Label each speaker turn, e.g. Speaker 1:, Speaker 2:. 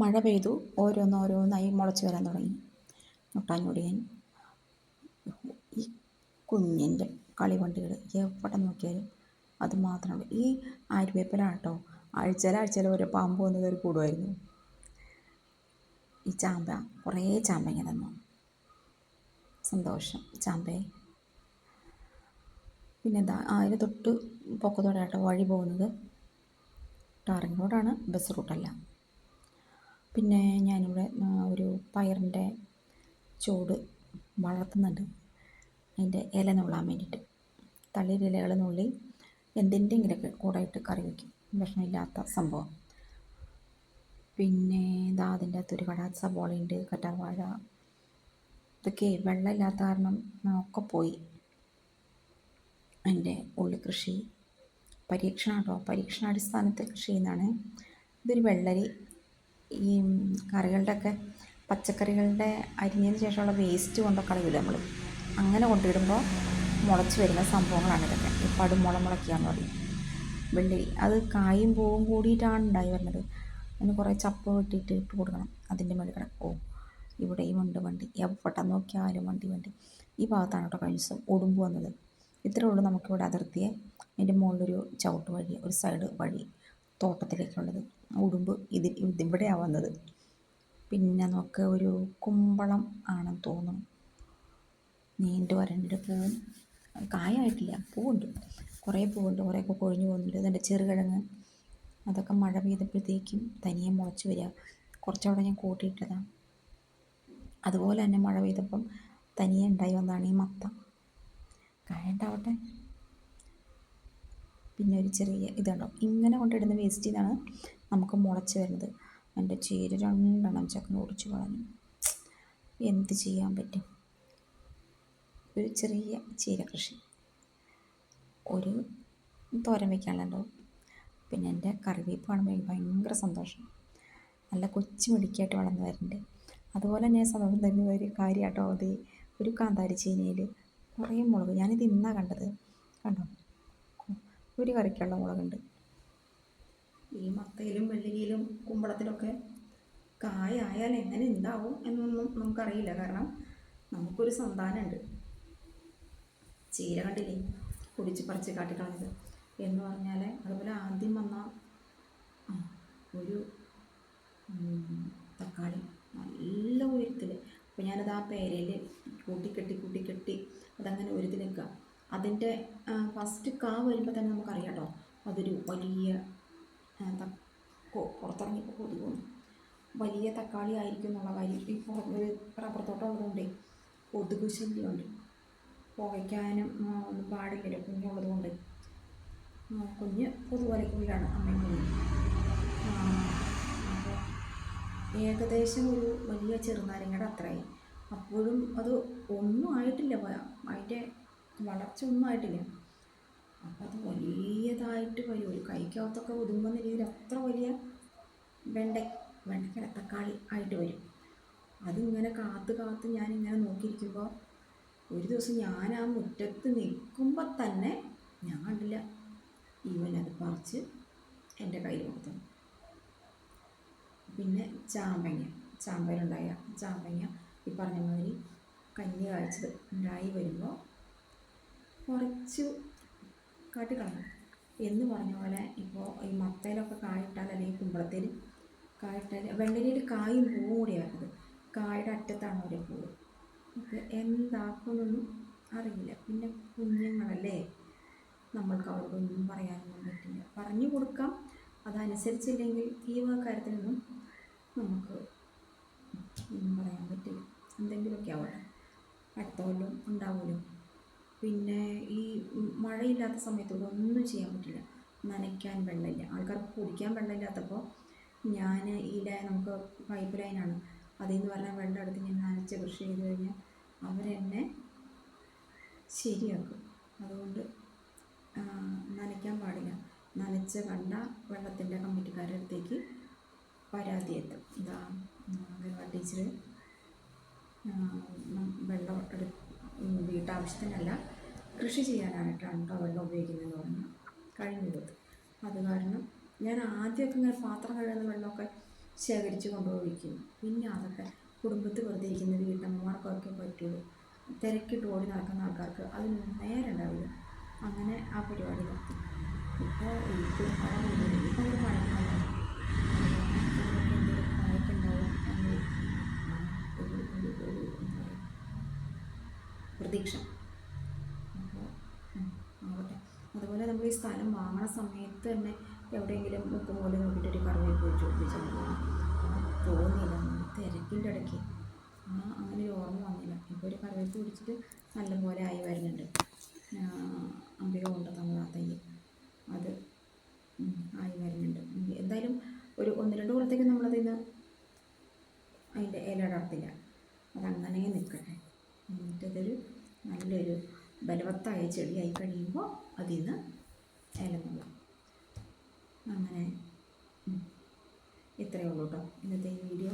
Speaker 1: മഴ പെയ്തു, ഓരോന്നോരോന്നായി മുളച്ച് വരാൻ തുടങ്ങി. മുട്ടാഞ്ഞൊടിയൻ, ഈ കുഞ്ഞിൻ്റെ കളിവണ്ടികൾ എവിടെ നോക്കിയാലും അത് മാത്രമേ. ഈ ആര്യവേപ്പിലാണ് കേട്ടോ ആഴ്ചയിൽ ഓരോ പാമ്പ് വന്ന് കയറി കൂടുമായിരുന്നു. ഈ ചാമ്പ, കുറേ ചാമ്പങ്ങ തന്നു. സന്തോഷം ചാമ്പേ. പിന്നെന്താ, അതിന് തൊട്ട് പൊക്കത്തോടെ കേട്ടോ വഴി പോകുന്നത്. ടാറിങ് റോഡാണ്, ബസ് റൂട്ടല്ല. പിന്നെ ഞാനിവിടെ ഒരു പയറിൻ്റെ ചോട് വളർത്തുന്നുണ്ട്. അതിൻ്റെ ഇല നുള്ളാൻ വേണ്ടിയിട്ട് തളിരിലകൾ നുള്ളി എന്തിൻ്റെങ്കിലൊക്കെ കൂടെ ഇട്ട് കറി വയ്ക്കും. വിഷമില്ലാത്ത സംഭവം. പിന്നെ ഇതാ അതിൻ്റെ അകത്തൊരു കട സബോളയുണ്ട്, കറ്റാർവാഴ. ഇതൊക്കെ വെള്ളമില്ലാത്ത കാരണം ഒക്കെ പോയി. എൻ്റെ ഉള്ളി കൃഷി പരീക്ഷണം കേട്ടോ, പരീക്ഷണാടിസ്ഥാനത്തിൽ കൃഷി ചെയ്യുന്നതാണ്. ഇതൊരു വെള്ളരി. ഈ കറികളുടെയൊക്കെ പച്ചക്കറികളുടെ അരിഞ്ഞതിന് ശേഷമുള്ള വേസ്റ്റ് കൊണ്ടൊക്കെ കളയില്ല നമ്മൾ. അങ്ങനെ കൊണ്ടിടുമ്പോൾ മുളച്ച് വരുന്ന സംഭവങ്ങളാണ് ഇതൊക്കെ. ഈ പടുമുള മുളയ്ക്കാന്ന് പറയും. വെള്ളരി അത് കായും പൂവും കൂടിയിട്ടാണ് ഉണ്ടായി വരുന്നത്. അതിന് കുറേ ചപ്പ് വെട്ടിയിട്ട് ഇട്ട് കൊടുക്കണം. അതിൻ്റെ മേളിൽ കിടക്കും. ഇവിടെയും ഉണ്ട് വണ്ടി, എവിടെ നോക്കിയാലും വണ്ടി. ഈ ഭാഗത്താണ് കേട്ടോ കഴിഞ്ഞ ദിവസം ഉടുമ്പ് വന്നത്. ഇത്രയേ ഉള്ളൂ നമുക്കിവിടെ അതിർത്തിയെ. അതിൻ്റെ മുകളിലൊരു ചവിട്ട് വഴി, ഒരു സൈഡ് വഴി തോട്ടത്തിലേക്കുള്ളത്. ഉടുമ്പ് ഇതിവിടെയാണ് വന്നത്. പിന്നെ നമുക്ക് ഒരു കുമ്പളം ആണെന്ന് തോന്നുന്നു. നീണ്ടു വരണ്ട പൂവും, കായായിട്ടില്ല, പൂവുണ്ട്. കുറേ പൂവുണ്ട്, കുറേയൊക്കെ കൊഴിഞ്ഞു പോകുന്നുണ്ട്. അതിൻ്റെ ചെറുകിഴങ്ങ്, അതൊക്കെ മഴ പെയ്തപ്പോഴത്തേക്കും തനിയെ മുളച്ച് വരിക. കുറച്ചവിടെ ഞാൻ കൂട്ടിയിട്ടതാണ്. അതുപോലെ തന്നെ മഴ പെയ്തപ്പം തനിയെ ഉണ്ടായി വന്നതാണ് ഈ മത്ത. കായ ഉണ്ടാവട്ടെ. പിന്നെ ഒരു ചെറിയ ഇതുണ്ടോ, ഇങ്ങനെ കൊണ്ടിടുന്ന വേസ്റ്റിൽ നിന്നാണ് നമുക്ക് മുളച്ച് വരുന്നത്. എൻ്റെ ചീര 2 ചക്കന് ഓടിച്ച് കളഞ്ഞു. എന്ത് ചെയ്യാൻ പറ്റും. ഒരു ചെറിയ ചീര കൃഷി, ഒരു തോരൻ വയ്ക്കാനുണ്ടാവും. പിന്നെ എൻ്റെ കറിവേപ്പ് കാണുമ്പോൾ എനിക്ക് ഭയങ്കര സന്തോഷം. നല്ല കൊച്ചു മിടിക്കായിട്ട് വളർന്നു വരുന്നുണ്ട്. അതുപോലെ തന്നെ സന്തോഷം തരുന്ന ഒരു കാര്യമാട്ടോ അത്. ഒരു കാന്താരി ചീനയിൽ കുറേ മുളക്. ഞാനിത് ഇന്നാണ് കണ്ടത്. കണ്ടോ, ഒരു കറിക്കുള്ള മുളകുണ്ട്. ഈ മത്തയിലും വെള്ളരിയിലും കുമ്പളത്തിലൊക്കെ കായായാൽ എങ്ങനെ ഉണ്ടാവും എന്നൊന്നും നമുക്കറിയില്ല. കാരണം നമുക്കൊരു സന്താനമുണ്ട്. ചീര കണ്ടില്ലേ, പൊടിച്ച് പറിച്ച് കാട്ടിക്കളഞ്ഞത് എന്ന് പറഞ്ഞാൽ. അതുപോലെ ആദ്യം വന്ന ഒരു തക്കാളി നല്ല ഉയരത്തിൽ. അപ്പോൾ ഞാനത് ആ പേരയിൽ കൂട്ടിക്കെട്ടി അതങ്ങനെ ഉയരത്തിൽ നിൽക്കുക. അതിൻ്റെ ഫസ്റ്റ് കാ വരുമ്പോൾ തന്നെ നമുക്കറിയാം കേട്ടോ, അതൊരു വലിയ പുറത്തിറങ്ങിയപ്പോൾ കൊതി തോന്നും. വലിയ തക്കാളി ആയിരിക്കും എന്നുള്ള കാര്യം. ഇപ്പോൾ ഒരു റബ്ബർ തോട്ടം ഉള്ളതുകൊണ്ടേ കൊതുക് ശല്യമുണ്ട്. പുകയ്ക്കാനും ഒന്നും പാടില്ലല്ലോ കുഞ്ഞുള്ളത് കൊണ്ട്. കുഞ്ഞ് പൊതുവലക്കുള്ളിലാണ് അമ്മയും കുഞ്ഞ്. അപ്പോൾ ഏകദേശം ഒരു വലിയ ചെറുനാരങ്ങയുടെ അത്രയായി. അപ്പോഴും അത് ഒന്നും ആയിട്ടില്ല, അതിൻ്റെ വളർച്ച ഒന്നും ആയിട്ടില്ല. അപ്പോൾ അത് വലിയതായിട്ട് വരും. ഒരു കൈക്കകത്തൊക്കെ ഒതുങ്ങുന്ന രീതിയിൽ അത്ര വലിയ വെണ്ടയ്ക്കല്ല തക്കാളി ആയിട്ട് വരും. അതിങ്ങനെ കാത്ത് ഞാനിങ്ങനെ നോക്കിയിരിക്കുമ്പോൾ ഒരു ദിവസം ഞാൻ ആ മുറ്റത്ത് നിൽക്കുമ്പോൾ തന്നെ ഞാൻ കണ്ടില്ല, ഇവനത് പറിച്ച് എൻ്റെ കയ്യിൽ കൊടുത്തു. പിന്നെ ചാമ്പയിലുണ്ടായ ചാമ്പങ്ങ ഈ പറഞ്ഞ മാതിരി കഞ്ഞി കായ്ച്ചത് ഉണ്ടായി വരുമ്പോൾ കുറച്ച് കാട്ടിക്കളഞ്ഞു എന്ന് പറഞ്ഞ പോലെ. ഇപ്പോൾ ഈ മത്തയിലൊക്കെ കായിട്ടാൽ, അല്ലെങ്കിൽ കുമ്പളത്തിൽ കായിട്ടാൽ, വെള്ളരിയിൽ കായും പൂവും കൂടിയാണ് വരുന്നത്. കായുടെ അറ്റത്താണ് ഒരു പൂവ്. ഒക്കെ എന്താക്കുന്നൊന്നും അറിയില്ല. പിന്നെ കുഞ്ഞുങ്ങളല്ലേ, നമ്മൾക്ക് അവരോടൊന്നും പറയാനൊന്നും പറ്റില്ല. പറഞ്ഞു കൊടുക്കാം, അതനുസരിച്ചില്ലെങ്കിൽ ഈ കാര്യത്തിലൊന്നും നമുക്ക് ഒന്നും പറയാൻ പറ്റില്ല. എന്തെങ്കിലുമൊക്കെ ആവട്ടെ, അടുത്ത കൊല്ലം ഉണ്ടാവുമല്ലോ. പിന്നെ ഈ മഴയില്ലാത്ത സമയത്തോടെ ഒന്നും ചെയ്യാൻ പറ്റില്ല. നനയ്ക്കാൻ വെള്ളമില്ല, ആൾക്കാർക്ക് കുടിക്കാൻ വെള്ളമില്ലാത്തപ്പോൾ ഞാൻ നമുക്ക് പൈപ്പ് ലൈനാണ്, അതിൽ നിന്ന് പറഞ്ഞാൽ വെള്ളം എടുത്ത് ഞാൻ നനച്ച് കൃഷി ചെയ്ത് കഴിഞ്ഞാൽ അവരെന്നെ ശരിയാക്കും. അതുകൊണ്ട് നനയ്ക്കാൻ പാടില്ല. നനച്ച് കണ്ട വെള്ളത്തിൻ്റെ കമ്മിറ്റിക്കാരുടെ അടുത്തേക്ക് പരാതി എത്തും. ഇതാ അംഗൻവാടി ടീച്ചർ വെള്ളം വീട്ടാവശ്യത്തിനല്ല കൃഷി ചെയ്യാനായിട്ടാണ് കേട്ടോ വെള്ളം ഉപയോഗിക്കുന്നതെന്ന് പറഞ്ഞാൽ കഴിഞ്ഞത്. അത് കാരണം ഞാൻ ആദ്യമൊക്കെ ഇങ്ങനെ പാത്രം കഴുകുന്ന വെള്ളമൊക്കെ ശേഖരിച്ച് കൊണ്ടുപോയി ഒഴിക്കും. പിന്നെ അതൊക്കെ കുടുംബത്തിൽ വെറുതെ ഇരിക്കുന്ന വീട്ടമ്മമാർക്കൊക്കെ പറ്റുള്ളൂ. തിരക്കിട്ട് ഓടി നടക്കുന്ന ആൾക്കാർക്ക് അതിനൊന്നും നേരം ഉണ്ടാവില്ല. അങ്ങനെ ആ പരിപാടി നടത്തി. ഇപ്പോൾ എനിക്ക് മഴ പെയ്യുന്നു. ഇപ്പോൾ ഒരു മഴക്കാലമാണ്. എന്തെങ്കിലും കായൊക്കെ ഉണ്ടാവും എന്ന് ഒരു ഒരു ഒരു എന്താ പറയുക പ്രതീക്ഷ. അപ്പോൾ ആവട്ടെ. അതുപോലെ നമ്മൾ ഈ സ്ഥലം വാങ്ങണ സമയത്ത് തന്നെ എവിടെയെങ്കിലും മുക്കും പോലെ നോക്കിയിട്ട് ഒരു കറിവേപ്പ് വെച്ച് ഒപ്പിച്ചാൽ തോന്നിയില്ല. തിരക്കിൻ്റെ ഇടയ്ക്ക് അങ്ങനെ ഒരു ഓർമ്മ വന്നില്ല. ഇപ്പോൾ ഒരു കറിവേപ്പ് പിടിച്ചിട്ട് നല്ലപോലെ ആയി വരുന്നുണ്ട്. അംബിക കൊണ്ട് തന്നത് ആ തൈ അത് ആയി വരുന്നുണ്ട്. എന്തായാലും ഒരു 1-2 കൊല്ലത്തേക്ക് നമ്മളതിന്ന് അതിൻ്റെ ഇല ഇടർത്തില്ല. അതങ്ങനെ നിൽക്കട്ടെ. എന്നിട്ടതൊരു നല്ലൊരു ബലവത്തായ ചെടിയായി കഴിയുമ്പോൾ അതിൽ നിന്ന് ഇല നുള്ളാം. അങ്ങനെ ഇത്രയേ ഉള്ളൂ കേട്ടോ ഇന്നത്തെ ഈ വീഡിയോ.